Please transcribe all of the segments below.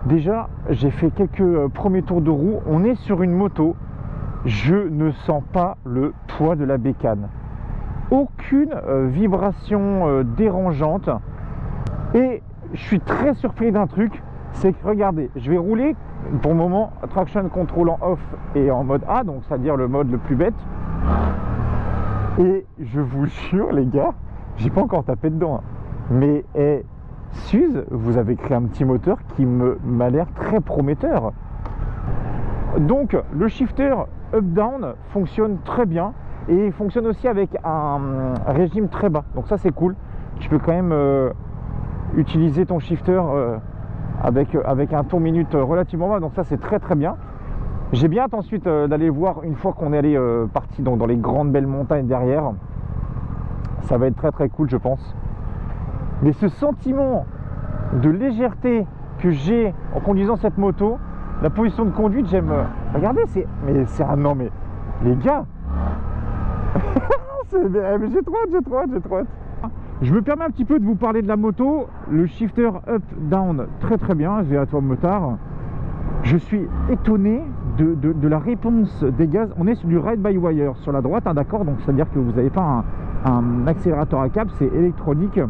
Déjà, j'ai fait quelques premiers tours de roue. On est sur une moto. Je ne sens pas le poids de la bécane. Aucune vibration dérangeante. Et je suis très surpris d'un truc. C'est que regardez, je vais rouler pour le moment traction control en off et en mode A, donc c'est-à-dire le mode le plus bête. Et je vous jure les gars, j'ai pas encore tapé dedans, hein. Mais Suze, vous avez créé un petit moteur qui m'a l'air très prometteur. Donc le shifter up-down fonctionne très bien et il fonctionne aussi avec un régime très bas. Donc ça c'est cool. Tu peux quand même utiliser ton shifter avec un tour minute relativement bas. Donc ça c'est très très bien. J'ai bien hâte ensuite d'aller voir une fois qu'on est allé parti dans les grandes belles montagnes derrière. Ça va être très très cool je pense. Mais ce sentiment de légèreté que j'ai en conduisant cette moto, la position de conduite, j'aime. Regardez, c'est un. Non, mais les gars, mais j'ai trop hâte. Je me permets un petit peu de vous parler de la moto. Le shifter up-down, très très bien. Je vais à toi, motard. Je suis étonné de la réponse des gaz. On est sur du ride-by-wire sur la droite, hein, d'accord. Donc, c'est-à-dire que vous n'avez pas un accélérateur à câble, c'est électronique.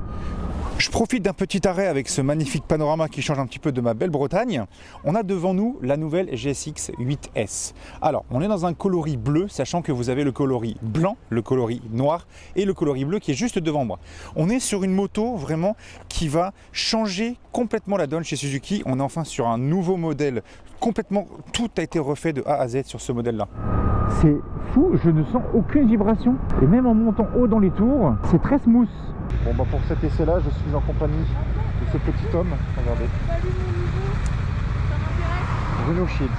Je profite d'un petit arrêt avec ce magnifique panorama qui change un petit peu de ma belle Bretagne. On a devant nous la nouvelle GSX 8S. Alors, on est dans un coloris bleu, sachant que vous avez le coloris blanc, le coloris noir et le coloris bleu qui est juste devant moi. On est sur une moto vraiment qui va changer complètement la donne chez Suzuki. On est enfin sur un nouveau modèle. Complètement, tout a été refait de A à Z sur ce modèle-là. C'est fou, je ne sens aucune vibration. Et même en montant haut dans les tours, c'est très smooth. Bon bah pour cet essai là je suis en compagnie de ce petit homme, regardez. Bruno Shields,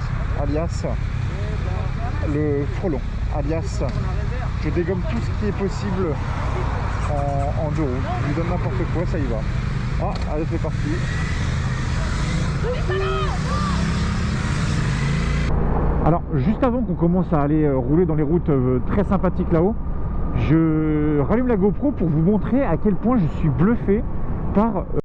alias le frelon, alias je dégomme tout ce qui est possible en deux roues. Je lui donne n'importe quoi, ça y va. Ah, allez c'est parti. Alors juste avant qu'on commence à aller rouler dans les routes très sympathiques là-haut, je rallume la GoPro pour vous montrer à quel point je suis bluffé par